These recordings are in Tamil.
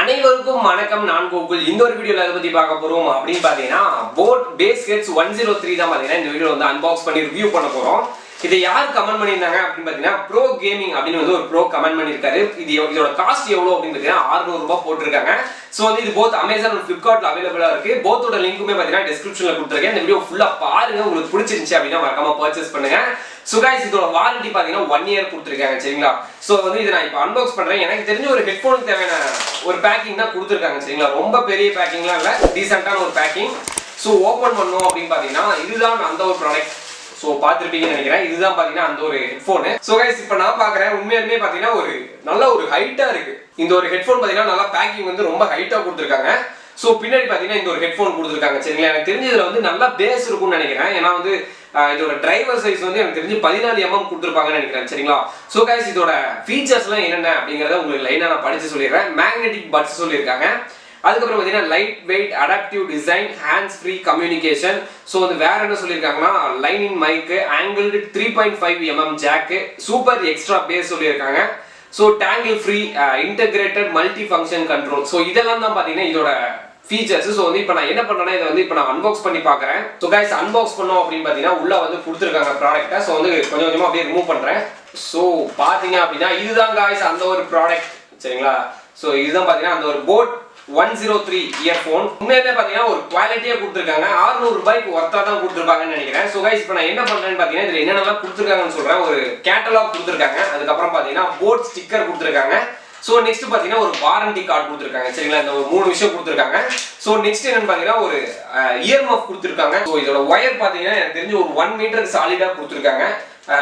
அனைவருக்கும் வணக்கம். நான் கோகுல். இந்த ஒரு வீடியோல எதை பத்தி பார்க்க போறோம் அப்படின்னு பாத்தீங்கன்னா போட் பேஸ் ஹெட்ஸ் 103 தான் பாத்தீங்கன்னா இந்த வீடியோ வந்து அன்பாக்ஸ் பண்ணி ரிவ்யூ பண்ண போறோம். இதை யார் கமெண்ட் பண்ணியிருந்தாங்க அப்படின்னு பாத்தீங்கன்னா ப்ரோ கேமிங் அப்படின்னு வந்து ஒரு ப்ரோ கமெண்ட் பண்ணியிருக்காரு. இதோட காஸ்ட் எவ்வளவு அப்படின்னு பாத்தீங்கன்னா 600 ரூபாய் போட்டிருக்காங்க. ஸோ வந்து இது போத் அமேசான் அண்ட் ஃபிளிப்கார்ட்ல அவைலபிளா இருக்கு. போத்தோட லிங்க்குமே பாத்தீங்கன்னா டிஸ்கிரிப்ஷன்ல கொடுத்துருக்கேன். இந்த வீடியோ ஃபுல்லா பாருங்க. உங்களுக்கு பிடிச்சிருந்துச்சு அப்படின்னா மறக்காம பர்ச்சேஸ் பண்ணுங்க. ஸோ கைஸ் இதோட வாரண்டி பாத்தீங்கன்னா 1 இயர் கொடுத்துருக்காங்க. சரிங்களா? ஸோ வந்து இதை நான் இப்போ அன்பாக்ஸ் பண்றேன். எனக்கு தெரிஞ்ச ஒரு ஹெட்ஃபோனுக்கு தேவையான ஒரு பேக்கிங் தான் கொடுத்துருக்காங்க. சரிங்களா? ரொம்ப பெரிய பேக்கிங்லாம் இல்லை, டீசெண்டான ஒரு பேக்கிங். ஸோ ஓப்பன் பண்ணோம் அப்படின்னு பாத்தீங்கன்னா இதுதான் அந்த ஒரு ப்ராடக்ட். ஸோ பார்த்துருப்பீங்கன்னு நினைக்கிறேன். இதுதான் பாத்தீங்கன்னா அந்த ஒரு ஹெட்ஃபோனு. ஸோ கைஸ் இப்போ நான் பார்க்குறேன் உண்மையாலுமே பாத்தீங்கன்னா ஒரு நல்ல ஒரு ஹைட்டா இருக்கு. இந்த ஒரு ஹெட்ஃபோன் பாத்தீங்கன்னா நல்லா பேக்கிங் வந்து ரொம்ப ஹைட்டா கொடுத்துருக்காங்க. ஸோ பின்னாடி பாத்தீங்கன்னா இந்த ஒரு ஹெட்ஃபோன் கொடுத்துருக்காங்க. சரிங்களா? எனக்கு தெரிஞ்சதுல வந்து நல்லா பேஸ் இருக்கும்னு நினைக்கிறேன். ஏன்னா வந்து இதோட டிரைவர் சைஸ் வந்து எனக்கு தெரிஞ்சு 14 mm கொடுத்துருப்பாங்கன்னு நினைக்கிறேன். சரிங்களா? ஸோ கைஸ் இதோட ஃபீச்சர்ஸ்லாம் என்னென்ன அப்படிங்கிறத உங்களுக்கு லைனாக நான் படிச்சு சொல்லிடுறேன். மேக்னெட்டிக் பட்ஸ் சொல்லியிருக்காங்க. அதுக்கப்புறம் பார்த்தீங்கன்னா light weight adaptive design, hands free communication. So வந்து வேற என்ன சொல்லியிருக்காங்கன்னா line in mic, angled 3.5 mm jack, super extra bass சொல்லியிருக்காங்க. So tangle free integrated multi function control. So இதெல்லாம் தான் பார்த்தீங்கன்னா இதோட ஃபீச்சர்ஸ். ஸோ வந்து இப்போ நான் என்ன பண்ணுறேன்னா இதை வந்து இப்போ நான் அன்பாக்ஸ் பண்ணி பார்க்குறேன். ஸோ கைஸ் அன்பாக்ஸ் பண்ணோம் அப்படின்னு பார்த்தீங்கன்னா உள்ள வந்து கொடுத்துருக்காங்க ப்ராடக்ட்டை. ஸோ வந்து கொஞ்சம் கொஞ்சமாக அப்படியே ரிமூவ் பண்ணுறேன். ஸோ பார்த்தீங்க அப்படின்னா இதுதான் கைஸ் அந்த ஒரு ப்ராடக்ட். சரிங்களா? ஸோ இதுதான் பார்த்தீங்கன்னா அந்த ஒரு போட் 103 இயர்ஃபோன். உண்மையிலே பார்த்தீங்கன்னா ஒரு குவாலிட்டியாக கொடுத்துருக்காங்க. 600 ரூபாய்க்கு ஒர்த்தாக தான் கொடுத்துருப்பாங்கன்னு நினைக்கிறேன். ஸோ கைஸ் இப்போ நான் என்ன பண்ணுறேன்னு பார்த்தீங்கன்னா இதில் என்னென்னலாம் கொடுத்துருக்காங்கன்னு சொல்கிறேன். ஒரு கேட்டலாக் கொடுத்துருக்காங்க. அதுக்கப்புறம் பார்த்தீங்கன்னா போட் ஸ்டிக்கர் கொடுத்துருக்காங்க. ஸோ நெக்ஸ்ட் பார்த்தீங்கன்னா ஒரு வாரண்டி கார்டு கொடுத்துருக்காங்க. சரிங்களா? இந்த ஒரு 3 விஷயம் கொடுத்துருக்காங்க. ஸோ நெக்ஸ்ட் என்னன்னு பார்த்தீங்கன்னா ஒரு இயர் மஃப் கொடுத்துருக்காங்க. ஸோ இதோட ஒயர் பார்த்தீங்கன்னா எனக்கு தெரிஞ்சு ஒரு 1 மீட்டருக்கு சாலிடாக கொடுத்துருக்காங்க.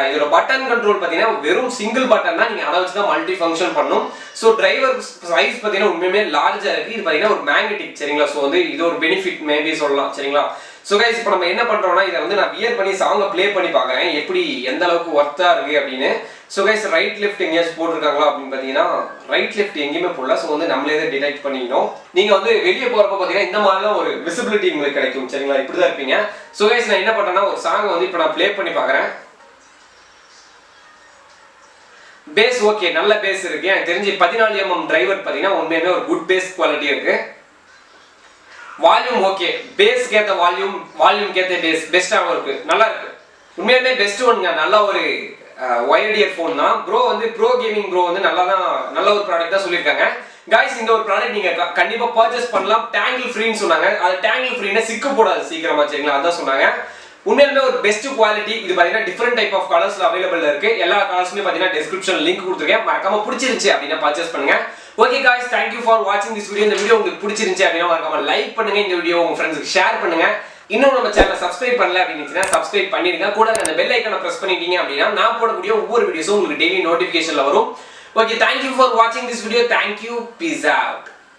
இதோட பட்டன் கண்ட்ரோல் பார்த்தீங்கன்னா வெறும் சிங்கிள் பட்டன் தான், நீங்கள் அதை வச்சு தான் மல்டி ஃபங்க்ஷன் பண்ணும். ஸோ டிரைவர் சைஸ் பார்த்தீங்கன்னா உண்மையுமே லார்ஜாக இருக்குது. இது பார்த்தீங்கன்னா ஒரு மேக்னெட்டிக். சரிங்களா? ஸோ வந்து இது ஒரு பெனிஃபிட் மேபி சொல்லலாம். சரிங்களா? ஸோ கைஸ் இப்போ நம்ம என்ன பண்ணுறோம்னா இதை வந்து நான் வியர் பண்ணி சாங்கை ப்ளே பண்ணி பார்க்குறேன் எப்படி எந்த அளவுக்கு ஒர்த்தாக இருக்குது அப்படின்னு. ஸோ கைஸ் ரைட் லெஃப்ட் எங்கேயாச்சும் போட்டிருக்காங்களா அப்படின்னு பார்த்தீங்கன்னா ரைட் லெஃப்ட் எங்கேயுமே போடல. ஸோ வந்து நம்மளே தான் டிடெக்ட் பண்ணிக்கணும். நீங்கள் வந்து வெளியே போகிறப்ப பார்த்தீங்கன்னா இந்த மாதிரிலாம் ஒரு விசிபிலிட்டி உங்களுக்கு கிடைக்கும். சரிங்களா? இப்படி தான் இருப்பீங்க. ஸோ கைஸ் நான் என்ன பண்ணுறேன்னா ஒரு சாங்கை வந்து இப்போ நான் ப்ளே பண்ணி பார்க்குறேன். பேஸ் ஓகே, நல்ல பேஸ் இருக்கு. எனக்கு தெரிஞ்சு 14 mm டிரைவர் பார்த்தீங்கன்னா உண்மையுமே ஒரு குட் பேஸ் குவாலிட்டி இருக்கு. வால்யூம் ஓகே, பேஸ்க்கு ஏற்ற வால்யூம்க்கு ஏற்ற பேஸ் பெஸ்ட்டாகவும் இருக்கு, நல்லா இருக்கு. உண்மையுமே பெஸ்ட் ஒன்றுங்க. நல்ல ஒரு ஒயர்ட் இயர்ஃபோன் தான். ப்ரோ வந்து ப்ரோ கேமிங் ப்ரோ வந்து நல்ல ஒரு ப்ராடக்ட் தான் சொல்லியிருக்காங்க. கைஸ் இந்த ஒரு ப்ராடக்ட் நீங்க கண்டிப்பா பர்ச்சேஸ் பண்ணலாம். டேங்கிள் ஃப்ரீன்னு சொன்னாங்க. அது டேங்கிள் ஃப்ரீனா சிக்கு போடாது சீக்கிரமா. சரிங்களா? அதான் சொன்னாங்க. உண்மையிலுமே ஒரு பெஸ்ட் குவாலிட்டி. இது பார்த்தீங்கன்னா டிஃப்ரெண்ட் டைப் ஆஃப் கலர்ஸ்ல அவைலபிள் இருக்கு. எல்லா கலர்ஸுமே பார்த்தீங்கன்னா டிஸ்கிரிப்ஷன் லிங்க் கொடுத்துருக்கேன். மறக்காம பிடிச்சிருந்துச்சு அப்படின்னா பர்ச்சேஸ் பண்ணுங்க. ஓகே காய்ஸ், தேங்க்யூ ஃபார் வாட்சிங் திஸ் வீடியோ. இந்த வீடியோ உங்களுக்கு பிடிச்சிருந்துச்சு அப்படின்னா மறக்காம லைக் பண்ணுங்க. இந்த வீடியோ உங்க ஃப்ரெண்ட்ஸ்க்கு ஷேர் பண்ணுங்க. இன்னும் நம்ம சேனலை சப்ஸ்கிரைப் பண்ணல அப்படின்னு சப்ஸ்கிரைப் பண்ணிருங்க. கூட அந்த பெல் ஐக்கானை பிரஸ் பண்ணிட்டீங்க அப்படின்னா நான் போடக்கூடிய ஒவ்வொரு வீடியோஸும் உங்களுக்கு டெய்லி நோட்டிஃபிகேஷன்ல வரும். ஓகே, தேங்க்யூ ஃபார் வாட்சிங் this video. Thank you, peace out.